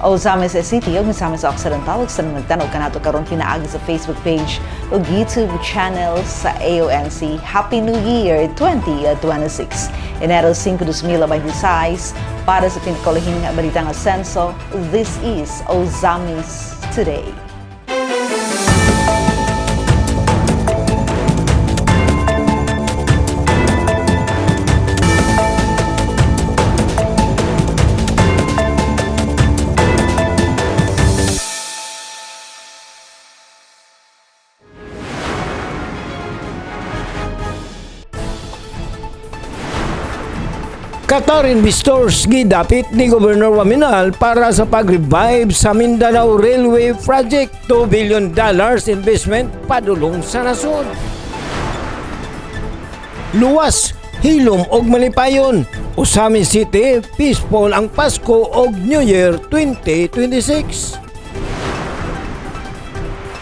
o Misamis City o Misamis Occidental. Sa nagtanong ka nato karon pinaagi sa Facebook page o YouTube channel sa AONC. Happy New Year 2026. Enero 5, 2026 para sa pinakalahing balitang asenso. This is Ozamis Today. Qatar investors gidapit ni Governor Waminal para sa pag-revive sa Mindanao Railway Project. $2 billion investment padulong sa nasod. Luwas, hilom og malipayon. Ozamis City, peaceful ang Pasko og New Year 2026.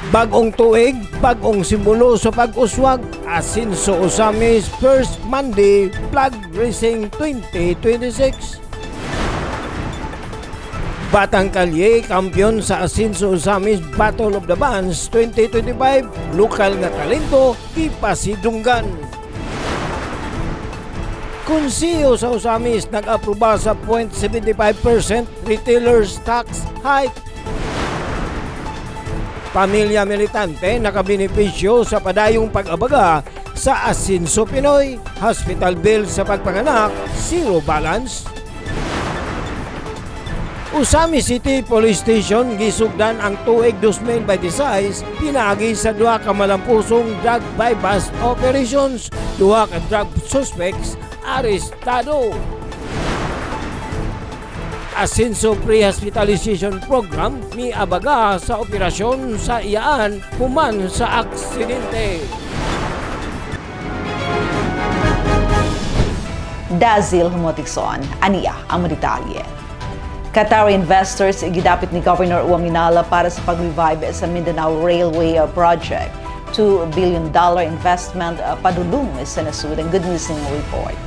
Bagong tuig, bagong simbolo sa pag-uswag, Asinso Ozamis First Monday Flag Racing 2026. Batang Kalye, kampiyon sa Asinso Ozamis Battle of the Bands 2025. Lokal nga talento, ipasidunggan. Konseyo sa Ozamis nag-aproba sa 0.75% retailers tax hike. Pamilya militante nakabenepisyo sa padayong pag-abaga sa Asinso Pinoy. Hospital bill sa pagpanganak, zero balance. Ozamis City Police Station gisugdan ang tuig 2026 pinaagi sa duha ka malampusong drug bypass operations. Duha ka drug suspects arestado. Asinso Pre-Hospitalization Program ni abaga sa operasyon sa iyaan human sa aksidente. Dazil Humotikson, aniya ang detalye. Qatar investors gidapit ni Governor Waminal para sa pag-revive sa Mindanao Railway Project. $2 billion investment padulong sa nasud. Ang good news ng report.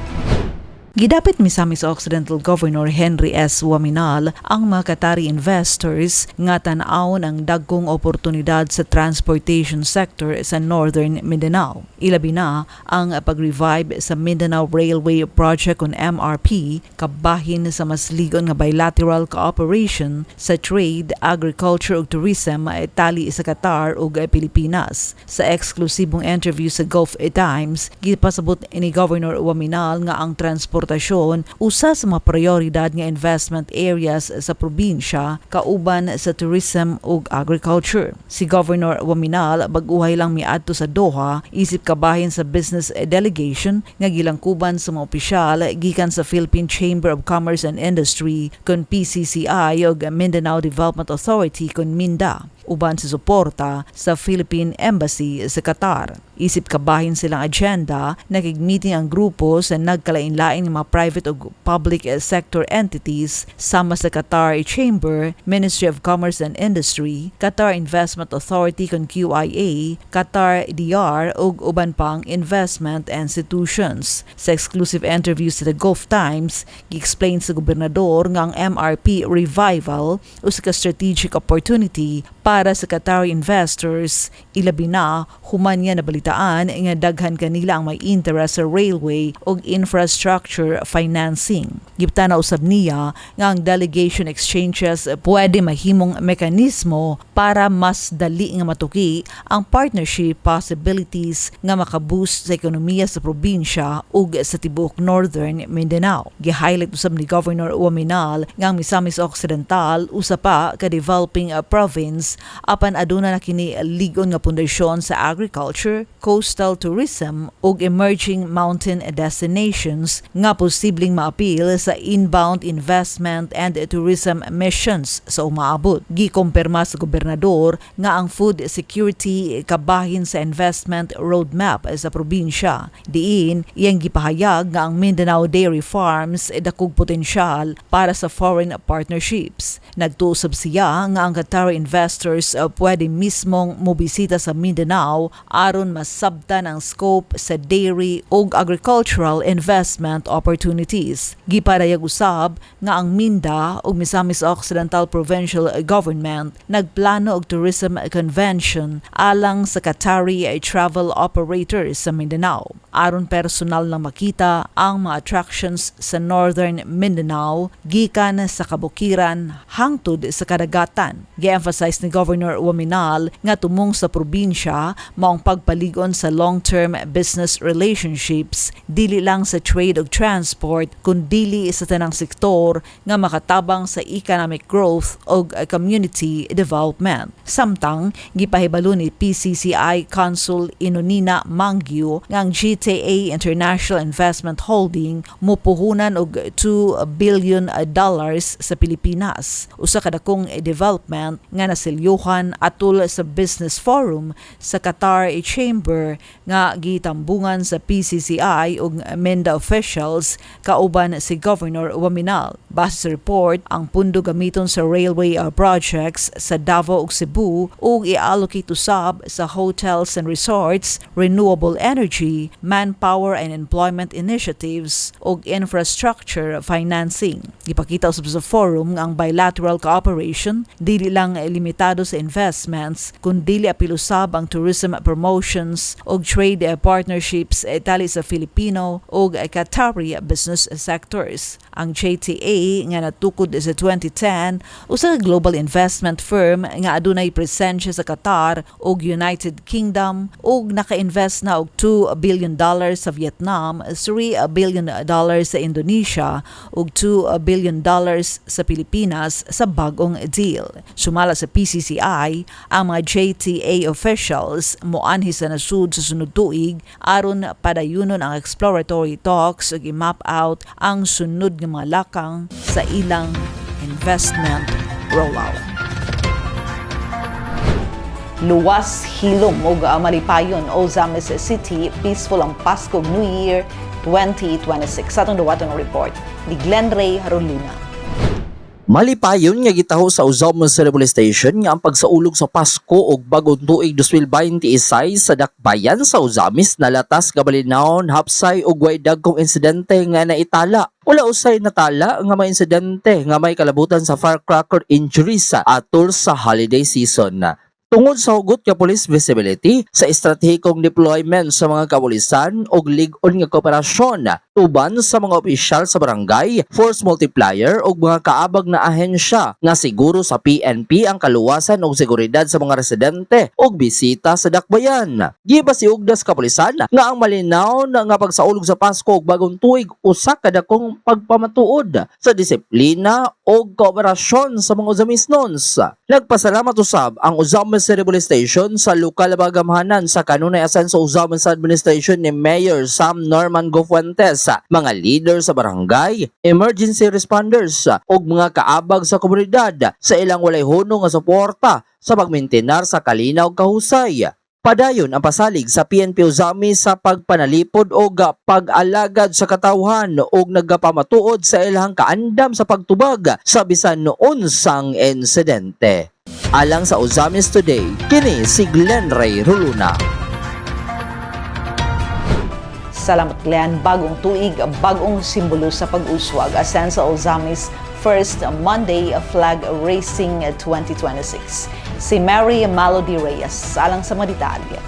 Gidapit Misamis Occidental Governor Henry S. Waminal ang mga Qatari investors nga tan-awon ang dagkong oportunidad sa transportation sector sa Northern Mindanao. Ilabi na ang pag-revive sa Mindanao Railway Project on MRP kabahin sa mas ligon nga bilateral cooperation sa trade, agriculture ug tourism tali sa Qatar ug Pilipinas. Sa eksklusibong interview sa Gulf Times, gipasabot ni Governor Waminal nga ang transportasyon usa sa mga prioridad nga investment areas sa probinsya kauban sa tourism ug agriculture. Si Governor Waminal baguhay lang miadto sa Doha isip kabahin sa business delegation nga gilangkuban sa mga opisyal gikan sa Philippine Chamber of Commerce and Industry kon PCCI ug Mindanao Development Authority kon MINDA uban sa suporta sa Philippine Embassy sa Qatar. Isip kabahin silang agenda, nakig-meeting ang grupo sa nagkalain-laing mga private o public sector entities sama sa Qatar Chamber, Ministry of Commerce and Industry, Qatar Investment Authority kon QIA, Qatar DR ug uban pang investment institutions. Sa exclusive interview sa The Gulf Times, gi-explain sa gobernador nga ang MRP revival usa ka strategic opportunity para sa Qatari investors, ilabi na human nga nabalitaan nga daghan kanila ang may interest sa railway ug infrastructure financing. Gipta na usab niya nga ang delegation exchanges pwede mahimong mekanismo para mas dali nga matuki ang partnership possibilities nga makaboost sa ekonomiya sa probinsya ug sa tibuok Northern Mindanao. Gi-highlight usab ni Governor Waminal nga ang Misamis Occidental usa pa ka developing province apan aduna na kini ligon nga pundasyon sa agriculture, coastal tourism ug emerging mountain destinations nga posibleng maapil sa inbound investment and tourism missions sa umaabot. Gikumpirma sa gobernador nga ang food security kabahin sa investment roadmap sa probinsya. Diin iyang gipahayag nga ang Mindanao Dairy Farms dakog potensyal para sa foreign partnerships. Nagtuusab siya nga ang Qatar investor investors pwede mismong mobisita sa Mindanao aron masabtan ang scope sa dairy ug agricultural investment opportunities. Gipadayag usab nga ang Minda ug Misamis Occidental Provincial Government nagplano og tourism convention alang sa Qatari travel operators sa Mindanao aron personal na makita ang mga attractions sa Northern Mindanao gikan sa kabukiran hangtod sa kadagatan. Gi-emphasize ni Governor Waminal nga tumong sa probinsya maong pagpaligon sa long-term business relationships dili lang sa trade ug transport kundi sa tanang sektor nga makatabang sa economic growth ug community development. Samtang gipahibalo ni PCCI Consul Inonina Mangyu nga ang GTA International Investment Holding mupuhunan og $2 billion sa Pilipinas. Usa ka dakong development nga nasilyuhan atul sa business forum sa Qatar Chamber nga gitambungan sa PCCI ug Minda officials kauban si Governor Waminal. Base sa report, ang pundo gamiton sa railway projects sa Davao ug Cebu ug i-allocate usab sa hotels and resorts, renewable energy, manpower and employment initiatives ug infrastructure financing. Ipakita usab sa forum nga ang bilateral cooperation dili lang limitado sa investments kundi apilusab ang tourism promotions ug trade partnerships tali sa Filipino ug Qatari business sectors. Ang JTA nga natukod sa 2010 usa ka global investment firm nga adunay presensya sa Qatar ug United Kingdom ug naka-invest na og $2 billion sa Vietnam, $3 billion sa Indonesia ug $2 billion sa Pilipinas sa bagong deal. Sumala sa PCCI, ang mga JTA officials moanhi sa nasud sa sunod tuig aron padayunon ang exploratory talks ug i-map out ang sunod nga mga lakang sa ilang investment rollout. Luwas hilom ug malipayon Ozamis City, peaceful ang Pasko ug New Year 2026. Sa atong duwatong report ni Glenn Ray Haruluna. Malipayon nga gitaho sa Ozamis Cerebral Station nga ang pagsaulog sa Pasko ug bagong tuig 2026 sa dakbayan sa Ozamis nalatas kabalinahon hapsay ug way dagkong insidente nga naitala. Wala usay natala nga may insidente nga may kalabutan sa firecracker injuries atol sa holiday season. Tungod sa hugot nga police visibility sa estratehikong deployment sa mga kapulisan ug lig-on nga kooperasyon tuban sa mga opisyal sa barangay, force multiplier ug mga kaabag na ahensya nga siguro sa PNP ang kaluwasan ug seguridad sa mga residente ug bisita sa dakbayan. Gibasiugdas kapulisan nga ang malinaw na nga pagsaulog sa Pasko ug bagong tuig usa ka dakong pagpamatuod sa disiplina ug kooperasyon sa mga Ozamisnons. Nagpasalamat usab ang Ozamis Cerebral Station sa lokal na pagamhanan sa kanunay asenso Ozamis Administration ni Mayor Sam Norman Gofuentes, mga leader sa barangay, emergency responders ug mga kaabag sa komunidad sa ilang walay hunong nga suporta sa pagmintenar sa kalinaw ug kahusay. Padayon ang pasalig sa PNP Ozamis sa pagpanalipod o pag-alagad sa katawhan o nagpamatuod sa ilang kaandam sa pagtubag sa bisan noon sang insidente. Alang sa Ozamis Today, kini si Glenn Ray Ruluna. Salamat Glenn. Bagong tuig, bagong simbolo sa pag-uswag. Asen sa Ozamis First Monday Flag Racing 2026. Si Mary Malody Reyes, alang sa mga detalye.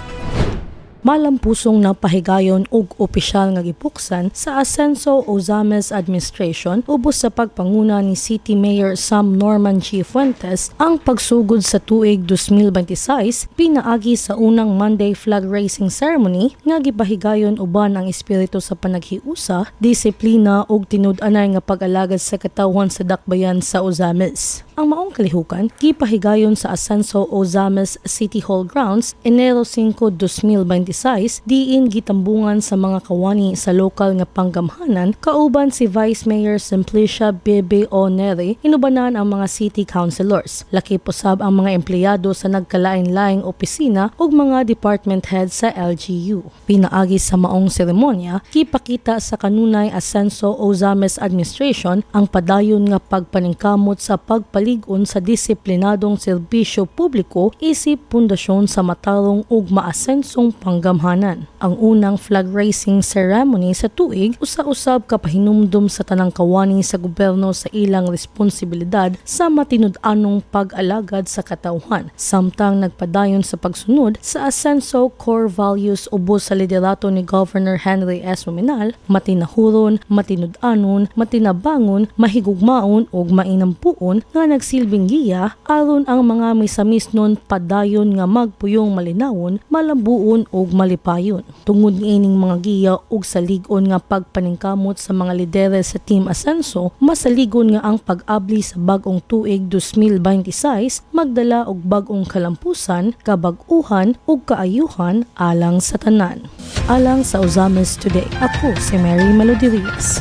Malampusong napahigayon ug opisyal nga gipuksan sa Asenso Ozamis Administration ubos sa pagpanguna ni City Mayor Sam Norman G. Fuentes ang pagsugod sa tuig 2026 pinaagi sa unang Monday Flag Racing Ceremony nga gipahigayon uban ang espiritu sa panaghiusa, disiplina ug tinud-anay nga pag-alagad sa katawhan sa dakbayan sa Ozamis. Ang maong kalihukan gipahigayon sa Asenso Ozamis City Hall grounds Enero 5, 2026 diin gitambungan sa mga kawani sa lokal nga panggamhanan kauban si Vice Mayor Simplicia Bebe O. Neri, inubanan ang mga city councilors, lakip usab ang mga empleyado sa nagkalain-laing opisina ug mga department heads sa LGU. Pinaagi sa maong seremonya, gipakita sa kanunay Asenso Ozamis Administration ang padayon nga pagpaningkamot sa pagpaligon pagpalig-on sa disiplinadong serbisyo publiko isip pundasyon sa matarong ug maasensong panggamhanan. Ang unang flag raising ceremony sa tuig usa-usab kapahinumdum sa tanang kawani sa gobyerno sa ilang responsibilidad sa matinud-anong pag-alagad sa katawhan, samtang nagpadayon sa pagsunod sa Asenso core values ubos sa liderato ni Governor Henry S. Romenal: matinahuron, matinud-anon, matinabangon, mahigugmaon ug mainampuon nga nagsilbing giya aron ang mga misamisnon padayon nga magpuyong malinawon, malambuon ug malipayon. Tungod niining mga giya ug salig-on nga pagpaningkamot sa mga lideres sa Team Asenso, masaligon nga ang pag-abli sa bag-ong tuig 2026 magdala og bag-ong kalampusan, kabag-uhan ug kaayuhan alang sa tanan. Alang sa Ozames Today, ako si Mary Malodirias.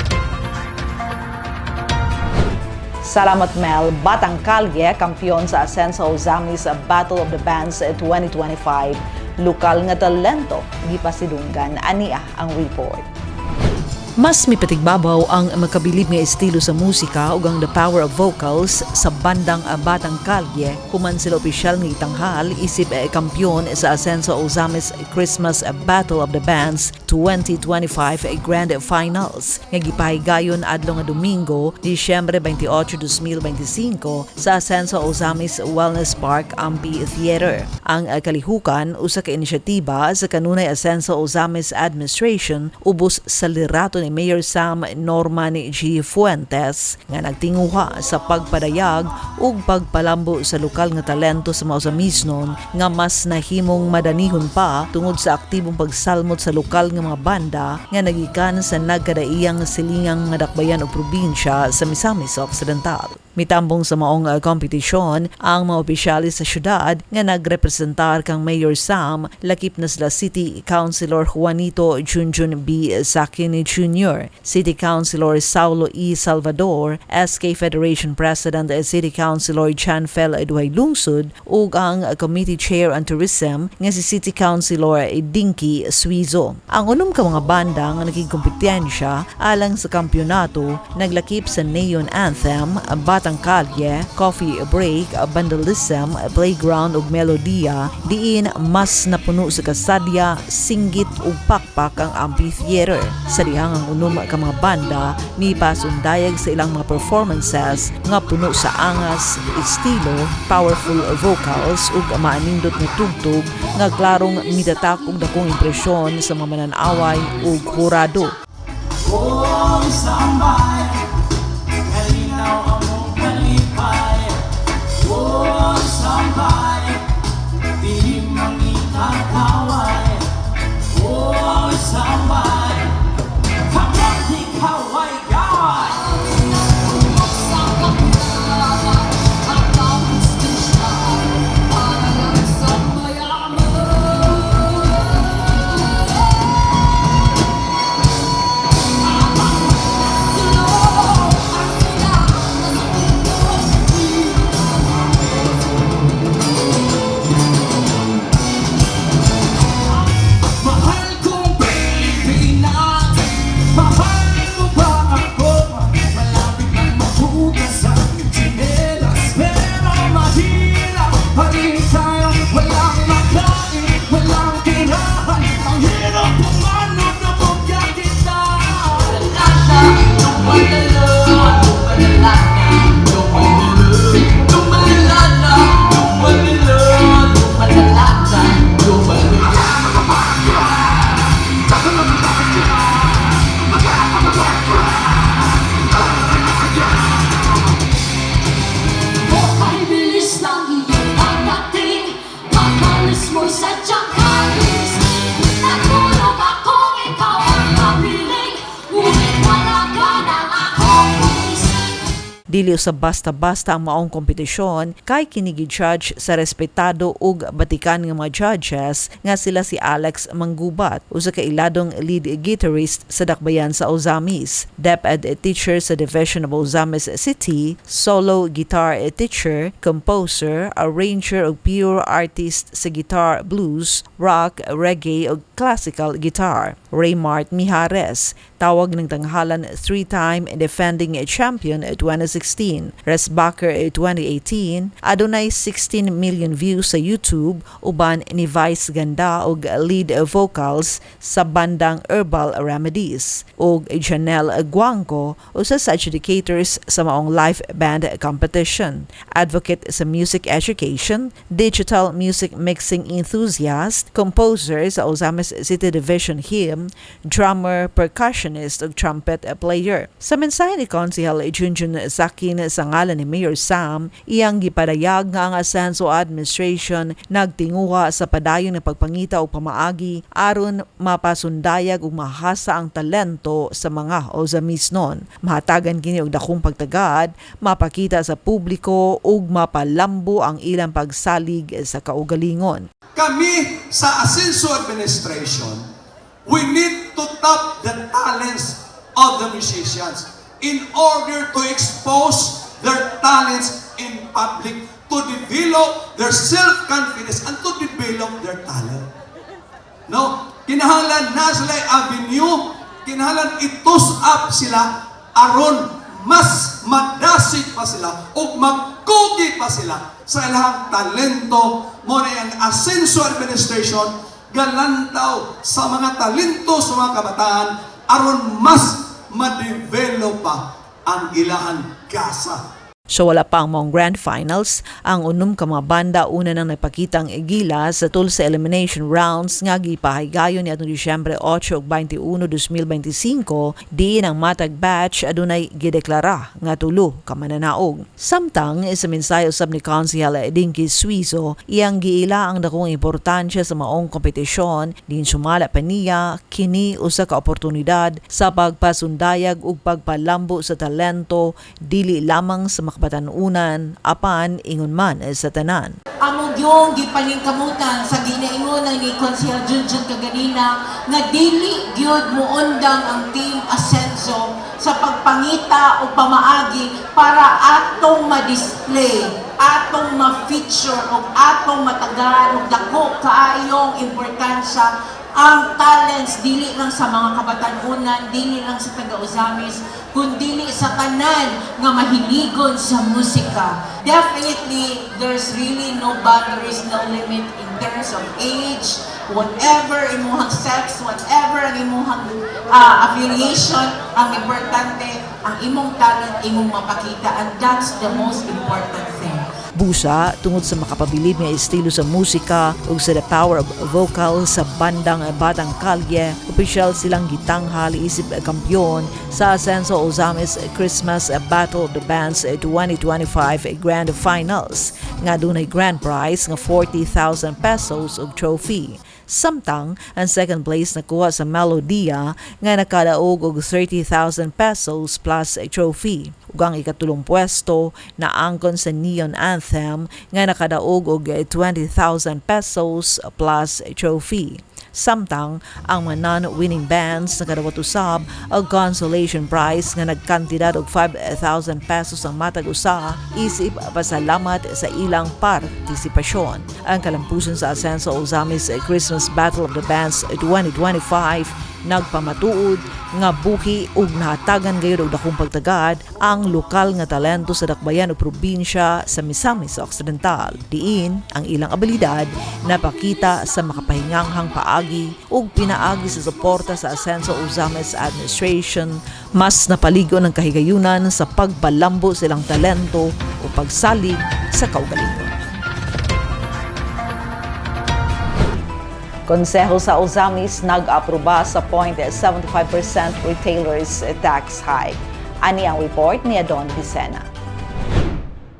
Salamat Mel. Batang Kalye, kampiyon sa Asenso Ozamis Battle of the Bands 2025. Lokal nga talento, gipasidunggan. Ania ang report. Mas mipatigbabaw ang makabilib nga estilo sa musika ug ang the power of vocals sa bandang Batang Kalye human sila opisyal nga itanghal isip kampiyon sa Asenso Ozamis Christmas Battle of the Bands 2025 Grand Finals nga gipahigayon adlaw nga Domingo, Disyembre 28, 2025 sa Asenso Ozamis Wellness Park Amphitheater. Ang kalihukan usa ka inisyatiba sa kanunay Asenso Ozamis Administration ubos sa liderato ni Mayor Sam Norman G. Fuentes nga nagtinguha sa pagpadayag ug pagpalambo sa lokal nga talento sa mga Ozamisnon nga mas nahimong madanihon pa tungod sa aktibong pagsalmot sa lokal nga mga banda nga nagikan sa nagkadaiyang silingang nga dakbayan o probinsya sa Misamis Occidental. Mitambong sa maong kompetisyon ang mga opisyalis sa syudad nga nagrepresentar kang Mayor Sam, lakip na sila City Councilor Juanito Junjun B. Sakin Jr., City Councilor Saulo E. Salvador, SK Federation President City Councilor Chanfel Eduay Lungsod ug ang Committee Chair on Tourism nga si City Councilor Dinky Suizo. Ang unom ka mga banda nga nagigkompetensya alang sa kampyonato naglakip sa Neon Anthem, Batang Kalye, Coffee Break, Vandalism, Playground ug Melodia, diin mas napuno sa kasadya, singgit ug pakpak ang amphitheater. Sa dihang ang unom ka mga banda ni pasundayag sa ilang mga performances nga puno sa angas, estilo, powerful vocals ug maanindot nga tugtog nga klarong mitatak og dakong impresyon sa mga mananaway ug hurado. Oh, sambay, kalinaw ang mong kalipay. Oh, sambay, di mangitakaway. Oh, sambay, kapag ikaw ay gaway. Dili sa basta-basta ang maong kompetisyon kay kinigi-judge sa respetado ug batikan nga mga judges nga sila si Alex Manggubat, usa ka iladong lead guitarist sa dakbayan sa Ozamis, DepEd teacher sa Division of Ozamis City, solo guitar teacher, composer, arranger ug pure artist sa guitar, blues, rock, reggae ug classical guitar. Raymart Mijares, tawag ng tanghalan 3-time defending champion 2016. Resbacher 2018, adunay 16 million views sa YouTube uban ni Vice Ganda og lead vocals sa bandang Herbal Remedies. Og Janelle Guangco, usa sa adjudicators sa maong live band competition. Advocate sa music education, digital music mixing enthusiast, composer sa Ozamis City Division Hymn, drummer, percussionist ug trumpet player. Sa mensahe ni Konsehal Junjun Sakin sa ngalan ni Mayor Sam, iyang gipadayag nga ang Asenso Administration nagtinguha sa padayon ng pagpangita o pamaagi aron mapasundayag ug mahasa ang talento sa mga Ozamisnon. Mahatagan kini og dakong pagtagad, mapakita sa publiko ug mapalambo ang ilang pagsalig sa kaugalingon. Kami sa Asenso Administration, we need to tap the talents of the musicians in order to expose their talents in public, to develop their self-confidence and to develop their talent. No? Kinahanglan na sila avenue, kinahanglan itus up sila aron mas madasig pa sila o magkugi pa sila sa ilang talento mo na ang Asenso Administration galantaw sa mga talento sa mga kabataan aron mas ma-develop pa ang ilang gasa. So wala pa ang mga grand finals, ang unom ka mga banda una nang nagpakitang igila sa tul sa elimination rounds nga gipahigayon ni atong Disyembre 8 ug 21, 2025, diin ang matag batch adunay gideklara nga tulo ka mananaog. Samtang sa mensahe usab ni Konsehal Dinky Suizo, iyang giila ang dakong importansya sa maong kompetisyon din sumala pa niya kini usa ka oportunidad sa pagpasundayag ug pagpalambo sa talento dili lamang sa makabatanunan apan ingon man sa tanan. Amo yung gipaningkamutan sa ginaingon ni Konsehal Junjun kaganina nga dili gyud muundang ang Team Asenso sa pagpangita o pamaagi para atong ma-display, atong ma-feature o atong matagan og dako kaayong importansya ang talents dili lang sa mga kabatanunan, dili lang sa taga-Ozamis, kundi sa tanan nga mahiligon sa musika. Definitely, there's really no boundaries, no limit in terms of age, whatever imuhang sex, whatever ang imuhang affiliation, ang importante, ang imong talent, imong mapakita, and that's the most important thing. Busa tungod sa makapabilib nga estilo sa musika ug sa the power of vocal sa bandang Batang Kalye, opisyal silang gitanghal isip kampiyon sa Asenso Ozamis Christmas Battle of the Bands 2025 Grand Finals nga dunay grand prize nga 40,000 pesos ug trophy. Samtang ang second place nakuha sa Melodia nga nakadaog og 30,000 pesos plus trophy. Ug ang ikatulong pwesto na angkon sa Neon Anthem nga nakadaog og 20,000 pesos plus trophy. Samtang ang mga non-winning bands nakadawat usab ang consolation prize nga nagkantidad og 5,000 pesos ang matag usa isip pasalamat sa ilang partisipasyon. Ang kalampusan sa Asenso Ozamis Christmas Battle of the Bands 2025 nagpamatuod nga buhi ug nahatagan gayud og dakong pagtagad ang lokal nga talento sa dakbayan ug probinsya sa Misamis Occidental. Diin ang ilang abilidad napakita sa makapahinganghang paagi ug pinaagi sa suporta sa Asenso Ozamis Administration, mas napaligo ng kahigayunan sa pagpalambo silang talento o pagsalig sa kaugalingon. Konseho sa Ozamis nag-aproba sa 0.75% retailers tax hike. Ani ang report ni Adon Vicena.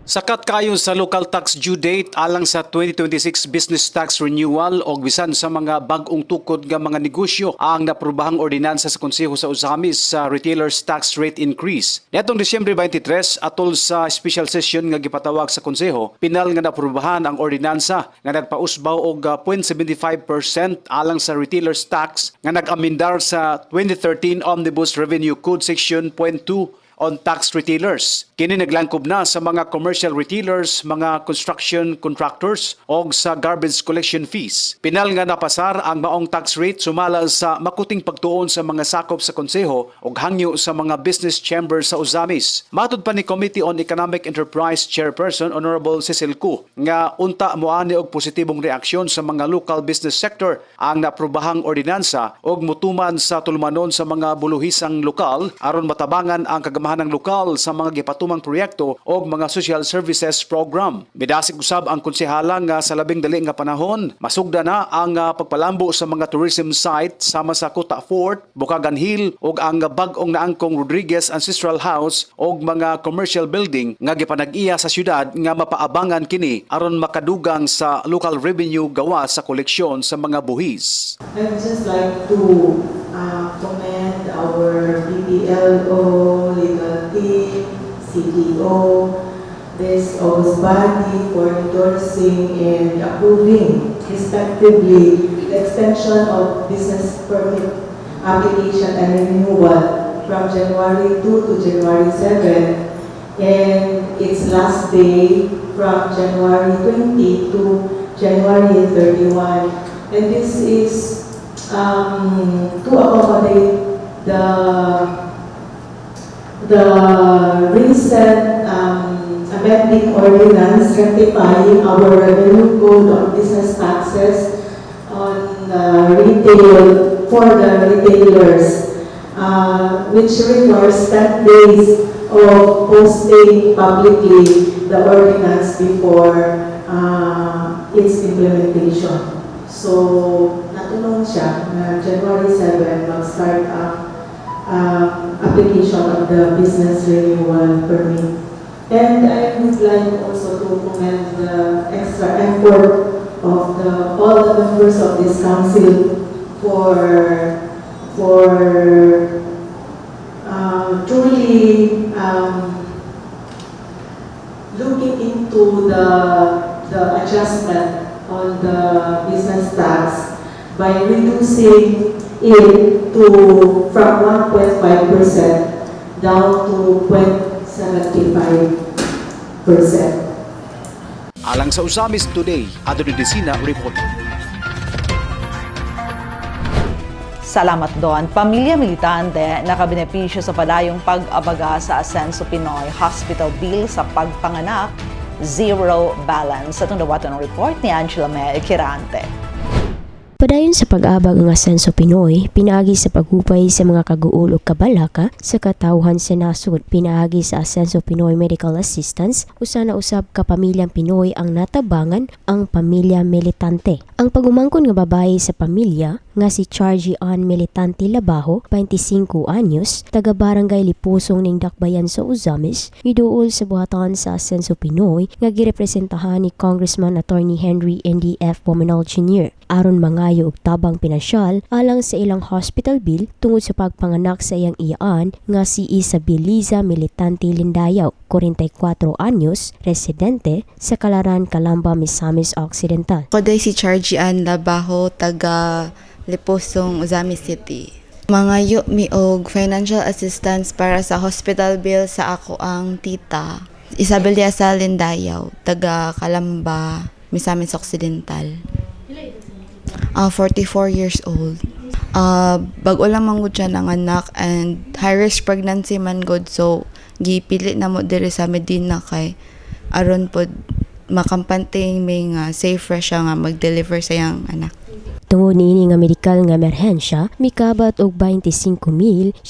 Sakat kayo sa local tax due date alang sa 2026 business tax renewal o bisan sa mga bag-ong tukod nga mga negosyo ang naprobahang ordinansa sa Konseho sa Ozamis sa retailers tax rate increase. Netong Disyembre 23 atol sa special session nga gipatawag sa Konseho, pinal nga naprobahan ang ordinansa nga nagpausbaw og 0.75% alang sa retailers tax nga nag-amendar sa 2013 Omnibus Revenue Code Section .2 on tax retailers. Kini naglangkob na sa mga commercial retailers, mga construction contractors o sa garbage collection fees. Pinal nga napasar ang maong tax rate sumala sa makuting pagtuon sa mga sakop sa konseho o hangyo sa mga business chambers sa Uzamis. Matud pa ni Committee on Economic Enterprise Chairperson Honorable Cecil Cu nga unta moani og positibong reaksyon sa mga local business sector ang naprobahang ordinansa og mutuman sa tulumanon sa mga buluhisang lokal aron matabangan ang kagamahanang lokal sa mga gipatumang proyekto o mga social services program. Midasig usab ang konsehala nga sa labing dali nga panahon masugda na ang pagpalambo sa mga tourism site sama sa Kuta Fort, Bukagan Hill ug ang bag-ong naangkong Rodriguez Ancestral House ug mga commercial building nga gipanag-iya sa syudad nga mapaabangan kini aron makadugang sa local revenue gawa sa koleksyon sa mga buhis. I would just like to commend our PPLO, legal team, CDO, this August body for endorsing and approving, respectively, the extension of business permit application and renewal from January 2 to January 7, and its last day from January 20 to January 31. And this is to accommodate the recent amending ordinance rectifying our revenue code on business taxes on retail for the retailers, which requires 10 days of posting publicly the ordinance before its implementation. So, natulong siya na January 7 mag-start ang application of the business renewal permit. And I would like also to commend the extra effort of all the members of this council for truly looking into the adjustment on the business tax by reducing it from 1.5% down to 0.75%. Alang sa Uzamis Today, Adri Desina report. Salamat doon. Pamilya militante nakabenepisyo sa padayong pag-abaga sa Asenso Pinoy Hospital Bill sa pagpanganak, zero balance. Sa itong dawatan ng report ni Angela May Kirante. Padayon sa pag-abag ang Asenso Pinoy, pinaagi sa pagupay sa mga kaguol o kabalaka sa katawhan sa nasod. Pinaagi sa Asenso Pinoy Medical Assistance, usa na usab ka pamilyang Pinoy ang natabangan ang pamilya militante. Ang pagumangkon nga babae sa pamilya nga si Chargie Ann Militante Labajo, 25 anyos, taga Barangay Lipusong ning Dakbayan sa Uzamis, giduol sa buhatan sa Asenso Pinoy nga girepresentahan ni Congressman Attorney Henry NDF Pomenol Jr. aron mangayo og tabang pinansyal alang sa ilang hospital bill tungod sa pagpanganak sa iyang iyaan nga si Isabeliza Militante Lindayaw, 44 anyos, residente sa Kalaran, Calamba, Misamis Occidental. Koday si Chargie Ann Labajo, taga Lipusong, Uzamis City. Mangayo mi og financial assistance para sa hospital bill sa ako ang tita, Isabeliza Lindayaw, taga Calamba, Misamis Occidental. 44 years old. Bago lang man gud siya nanganak and high risk pregnancy man gud, so gipili na mo diri sa Medina kay aron pod makampanting may nga safe siya nga mag-deliver sa iyang anak. Tungod niini nga medikal nga emerhensya, mikabat og 25,710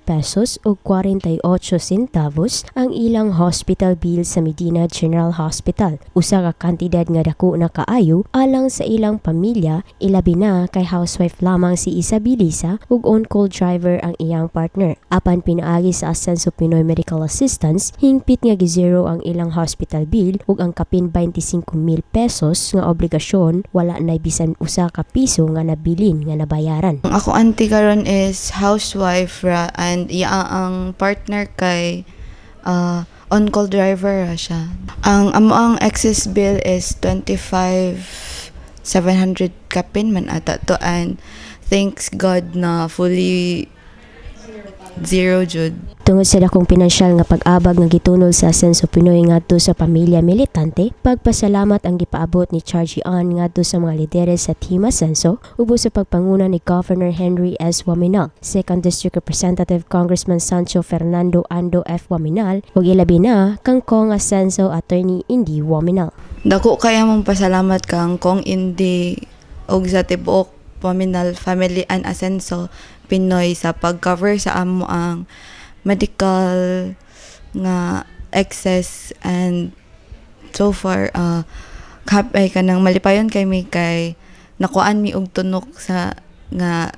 pesos o 48 centavos ang ilang hospital bill sa Medina General Hospital. Usa ka kantidad nga dako na kaayo alang sa ilang pamilya, ilabi na kay housewife lamang si Isabeliza ug on-call driver ang iyang partner. Apan pinaagi sa Asenso Pinoy Medical Assistance, hingpit nga gizero ang ilang hospital bill ug ang kapin 25,000 pesos nga obligasyon wala na bisan usa ka piso nga nabilin nga nabayaran. Ang ako auntie karon is housewife ra and ang partner kay on-call driver ra siya. Ang ang excess bill is 25,700 kapin man ata to, and thanks God na fully zero jud. Tungod sa dakong pinansyal nga pag-abag nga gitunol sa Asenso Pinoy ngadto sa pamilya militante, pagpasalamat ang gipaabot ni Chargy Ann ngadto sa mga lideres sa Team Asenso ubos sa pagpanguna ni Governor Henry S. Waminal, 2nd District Representative Congressman Sancho Fernando Ando F. Waminal ug ilabi na kang Kong Asenso Attorney Indy Waminal. Dako kaya mong pasalamat kang Kong Indy og sa tibuok Waminal family and Asenso Pinoy sa pag-cover sa amo ang medical nga excess, and so far kapay ka nang malipayon kay mi kay nakuan mi og tunok sa nga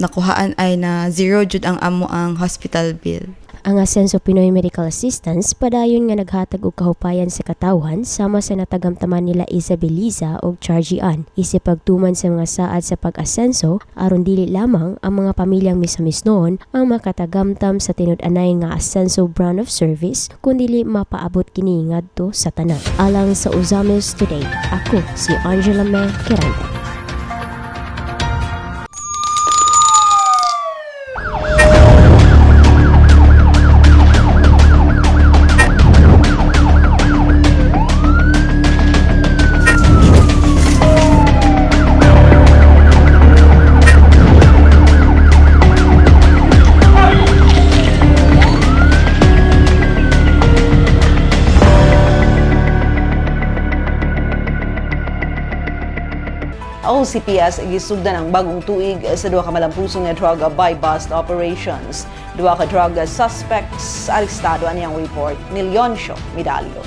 nakuhaan ay na zero jud ang amo ang hospital bill. Ang Asenso Pinoy Medical Assistance padayon nga naghatag og kahupayan sa katawhan sama sa natagamtaman nila Isabeliza og Chargy Ann isip pagtuman sa mga saad sa pag-asenso aron dili lamang ang mga pamilyang misamisnon ang makatagamtam sa tinud-anay nga Asenso brand of service kundi mapaabot kini ngadto sa tanan. Alang sa Uzamis Today, ako si Angela May Quirante. OCPS gisugdan ang bagong tuig sa duha ka malampusong nga drug buy-bust operations. Duha ka drug suspects arestado aniyang report ni Leoncio Medalio.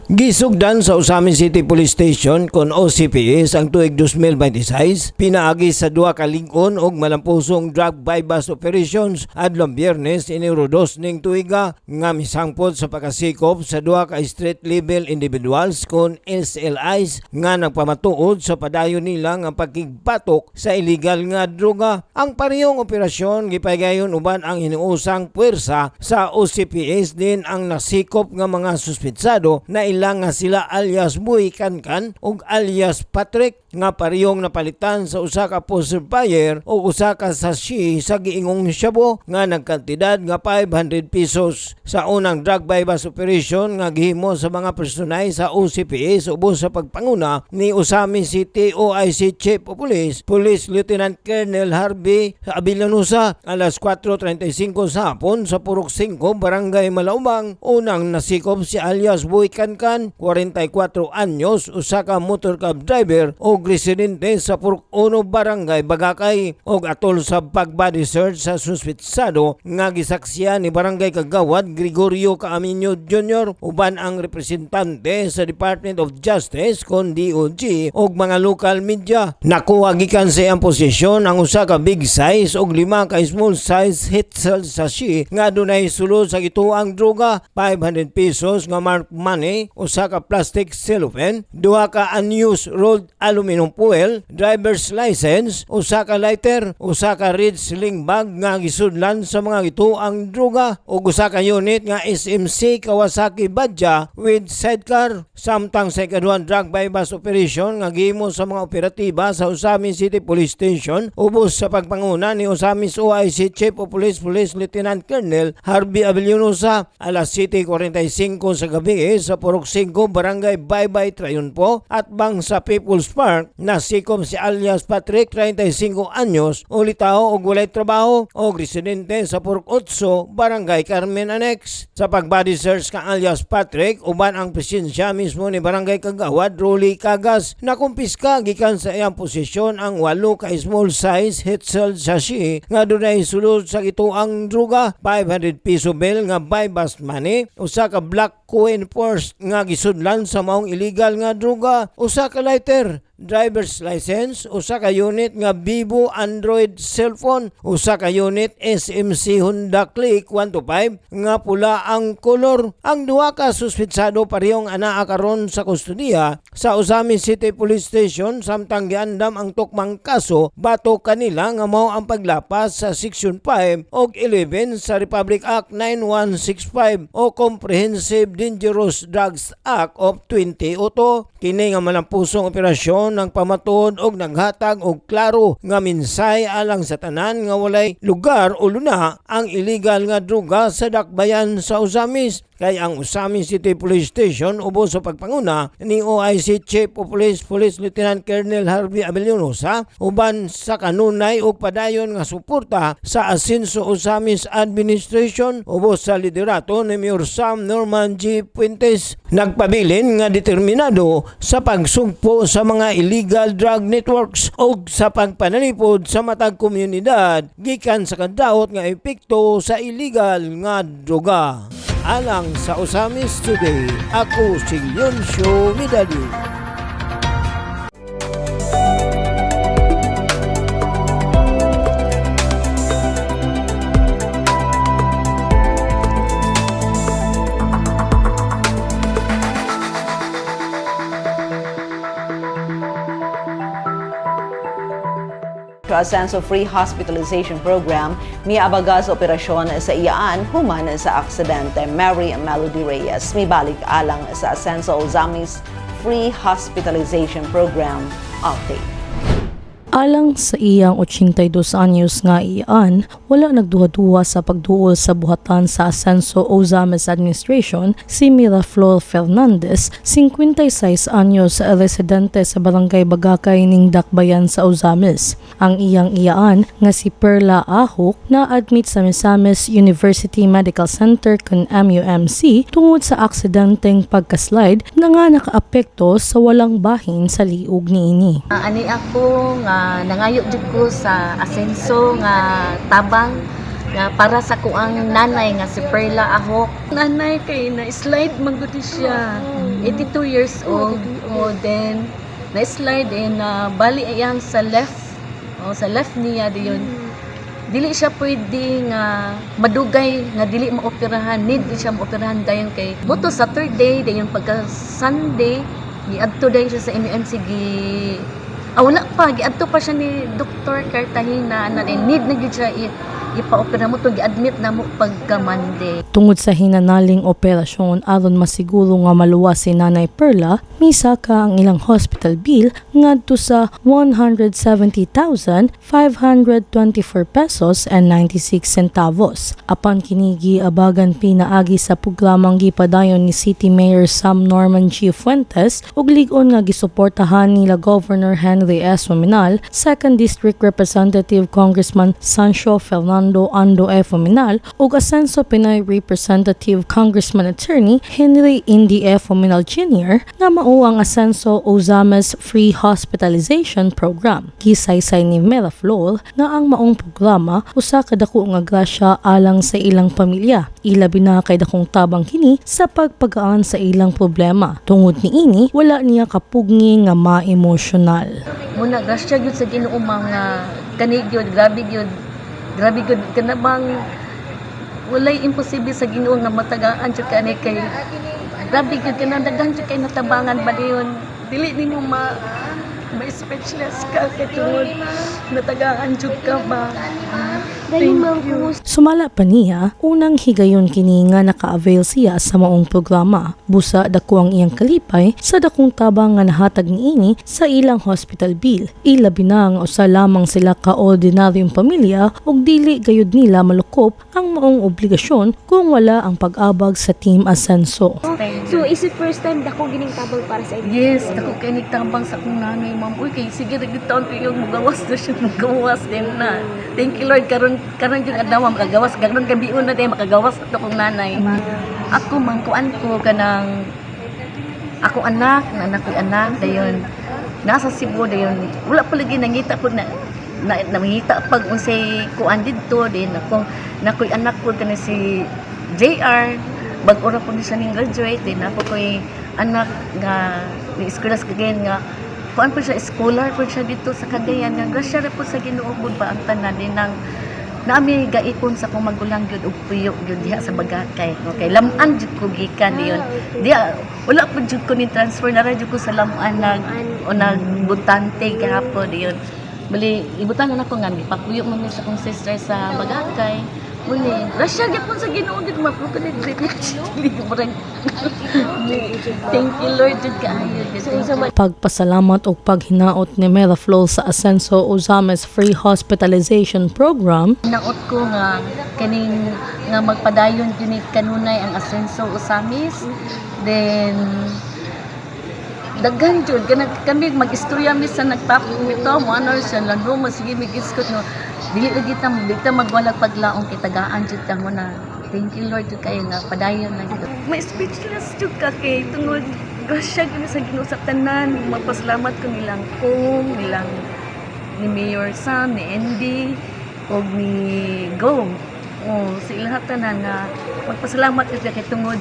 Gisugdan sa Usamin City Police Station kon OCPS ang tuig 2026 pinaagi sa duha ka lig-on og malampusong drug buy-bust operations adlong Biyernes iniro 2 ning tuiga nga misangpot sa pagkasikop sa duha ka street level individuals kon SLIs nga nagpamatuod sa padayon nila nga pagkigpatok sa illegal nga droga. Ang parehong operasyon gipaygayon uban ang hinuusang puwersa sa OCPS din ang nasikop nga mga suspetsado na ilang nga sila alias Boy Kankan ug alias Patrick nga parehong napalitan sa usa ka poster buyer o usa ka sachet sa giingong shabu nga nagkantidad nga 500 pesos. Sa unang drug buy-bust operation nga gihimo sa mga personay sa OCPS ubos sa pagpanguna ni Usamin City OIC Chief of Police, Police Lieutenant Colonel Harvey Abilanusa, alas 4:35 sa hapon sa Purok 5, Barangay Malaumang. Unang nasikop si alias Boy Kankan, 44 anyos, usa ka motor cab driver o residente sa Purok 1, Barangay Bagakay, og atol sa pag-body search sa suspetsado nga gisaksiyan ni Barangay Kagawad Gregorio Caaminio Jr. uban ang representante sa Department of Justice kon DOJ og mga local media. Nakuha gikan sa iyang posisyon ang usa ka big size og 5 ka small size Hitzel sachet nga dunay sulod sa gituang droga, 500 pesos nga marked money, usa ka plastic cellophane, 2 ka unused rolled aluminum foil, driver's license, usa ka lighter, usa ka red sling bag nga gisudlan sa mga gituang droga ug usa ka unit nga SMC Kawasaki Badja with sidecar. Samtang sa ikaduhang drug buy-bust operation nga gihimo sa mga operatiba sa Usamin City Police Station ubos sa pagpanguna ni Usamin OIC Chief of Police, Police Lieutenant Colonel Harvey Abilanusa, alas 7:45 sa gabi sa Purok 5, Barangay Baybay Triunfo at bang sa People's Park nasikop si alias Patrick, 35 anyos, ulitaw og walay trabaho og residente sa Purok 8, Barangay Carmen Annex. Sa pag-body search ka alias Patrick uban ang presensya mismo ni Barangay Kagawad Rolly Cagas, nakumpiska gikan sa iyang posisyon ang 8 ka small size Hitzel sachet nga dunay sulod sa gituang droga, 500 peso bill nga buy-bust money, usa ka black coin purse nga gisudlan sa maong illegal nga droga, usa ka lighter, driver's license, usa ka unit nga Vivo Android cellphone, usa ka unit SMC Honda Click 125 nga pula ang kolor. Ang duha ka suspetsado parehong anaa karon sa kustudiya sa Usamin City Police Station samtang giandam ang tukmang kaso batok kanila nga mao ang paglapas sa Section 5 ug 11 sa Republic Act 9165 o Comprehensive Dangerous Drugs Act of 2002. Kini nga malampusong operasyon administrasyon ng pamatuod og naghatag og klaro nga minsay alang sa tanan nga walay lugar o luna ang illegal nga droga sa dakbayan sa Ozamis. Kay ang Ozamis City Police Station ubos sa pagpanguna ni OIC Chief of Police Police Lieutenant Colonel Harvey Abelionosa uban sa kanunay og padayon nga suporta sa Asenso Ozamis Administration ubos sa liderato ni Mayor Sam Norman G. Puentes. Nagpabilin nga determinado sa pagsugpo sa mga illegal drug networks o sa pagpanalipod sa matag komunidad gikan sa kadaot nga epekto sa illegal nga droga. Alang sa Ozamis Today, ako si Leoncio Midali. Asenso Free Hospitalization Program miabaga sa operasyon sa iyaan human sa aksidente. Mary Melody Reyes mibalik alang sa Asenso Ozamis Free Hospitalization Program update. Alang sa iyang 82 anyos nga iyaan, wala nagduha-duha sa pagduol sa buhatan sa Asenso Ozamis Administration si Miraflor Fernandez, 56 anyos, residente sa Barangay Bagakay ning Dakbayan sa Ozamis. Ang iyang iyaan nga si Perla Ahok na-admit sa Misamis University Medical Center kun MUMC tungod sa aksidenteng pagkaslide na nga nakaapekto sa walang bahin sa liog niini. Ani ako nga nangayo jud ko sa Asenso nga tabang nga para sa kuang nanay nga si Perla Ahok. Nanay kay na-slide man gud siya. 82 years old. Then na-slide and bali iyang sa left. Sa left niya diyon. Dili siya pwede nga madugay nga dili maoperahan. Need siya maoperahan dayon kay buto Saturday dayon pagka Sunday giadto dayon siya sa MUMC wala pa, giadto pa siya ni Dr. Cartagena na need na gyud siya ipa-opera mo to, gi-admit na mo pagka Monday. Tungod sa hinanaling operasyon aron masiguro nga maluwas si Nanay Perla, misaka ang ilang hospital bill ngadto sa 170,524 pesos and 96 centavos. Apan kinigi abagan pinaagi sa programang gipadayon ni City Mayor Sam Norman G. Fuentes ug lig-on nga gisuportahan nila Governor Henry S. Fuminal, 2nd District Representative Congressman Sancho Fernando Ando F. Fuminal ug Asenso Pinoy Representative Congressman Attorney Henry Indy F. Fuminal Jr. nga mao ang Asenso Ozamis Free Hospitalization Program. Gisaysay ni Miraflor nga ang maong programa usa ka dako nga grasya alang sa ilang pamilya. Ilabi na kay dakong tabang kini sa pagpagaan sa ilang problema. Tungod niini wala niya kapugni nga ma-emosyonal. Muna grasya gyud sa Ginoo mga kani gyud grabe gyud kanabang walay imposible sa Ginoo nga matagaan jud kani kay grabe gyud kanadagan jud kay natabangan ba diyon dili nimo ma-speechless ka kay tungod natagaan jud ka ba. Thank you. Sumala pa niya, unang higayon kini nga naka-avail siya sa maong programa. Busa dako ang iyang kalipay sa dakong tabang nga nahatag niini sa ilang hospital bill. Ilabi na nga usa lamang sila ka ordinaryong pamilya ug dili gayud nila malukop ang maong obligasyon kung wala ang pag-abag sa Team Asenso. So is it first time dako gining tabang para sa inyo? Yes, dako kay nigtabang sa akong nanay ma'am. Uy kay sige nagitaon ko yung magawas na siya magawas din na. Thank you Lord karon yung adlaw makagawas karon gabion na day makagawas ato kong nanay. Ako mangkuan ko kanang ako anak dayon nasa Cebu dayon wala pa lagi nangita ko na mangita pag unsay kuan didto din ako nakoy anak ko kana si JR bag-ora po ni siya ning graduate din ako koy anak nga ni eskwela sa Cagayan nga kuan po siya scholar po siya dito sa Cagayan nga grasya ra po sa Ginoo gud ba ang tanan din nang nami gaipon sa kong magulang gyud og puyo gyud diha sa Bagakay. Okay, laman jud ko gikan diyon. Diha wala pa jud ko ni transfer na ra jud ko sa laman nagbutante gahapon diyon. Bali ibutangan ako nga gipapuyo man sa kong sister sa Bagakay. Muli, Russia gyapon sa Ginoo gid mapukulit great. Thank you Lord jud kaayo. Pagpasalamat o paghinaot ni Miraflor sa Ascenso Ozames Free Hospitalization Program, Naot ko nga kaning nga magpadayon yun kanunay ang Ascenso Ozames. Then daghan jud kami mag-istorya mi sa nagpapit nito mo ano siya lalo mo sige migiskot no dili ta magwalag paglaong kitagaan jud ta mo na thank you Lord jud kayo nga padayon na jud may speechless jud ka kay tungod grasya gyud sa Ginoo sa tanan magpasalamat ko nilang nilang ni Mayor Sam ni Andy og ni Go sa ilahat tanan nga magpasalamat jud kay tungod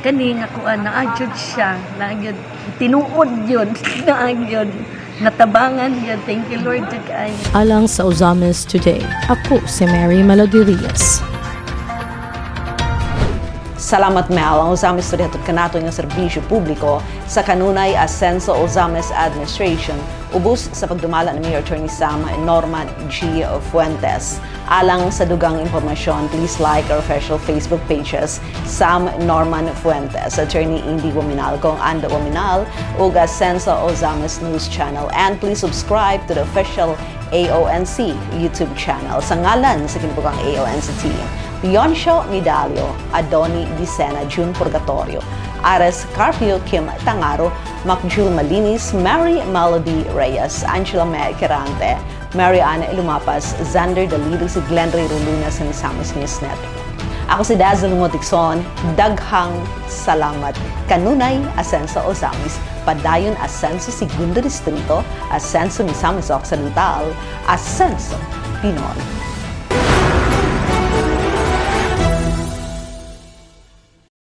kani nga kuan naajud siya naajud tinuod yun naajud natabangan yun thank you Lord jud kaayo. alang sa Ozames Today. Ako si Mary Melody Reyes. Salamat Mel, ang Ozames Today hatod kanato nga serbisyo publiko sa kanunay Ascenso Ozames Administration ubos sa pagdumala ni Mayor Attorney Sam Norman G. Fuentes. Alang sa dugang impormasyon, please like our official Facebook pages Sam Norman Fuentes, Attorney Indy Wominal, Kong Anda Wominal, ug Ascenso Ozames News Channel, and please subscribe to the official AONC YouTube channel sa ngalan sa kinubukang AONC team. Leoncio Medalio, Adoni Dicena, June Purgatorio, Ares Carpio, Kim Tangaro, Macjul Malinis, Mary Melody Reyes, Angela May Quirante, Mary Ann Lumapas, Xander Dalido, si Glenn Ray Roluna sa Misamis Newsnet. Ako si Dazzle Moticson, daghang salamat. Kanunay, Ascenso Ozames, padayon Ascenso Segundo Distrito, Ascenso Misamis Occidental, Ascenso Pinoy.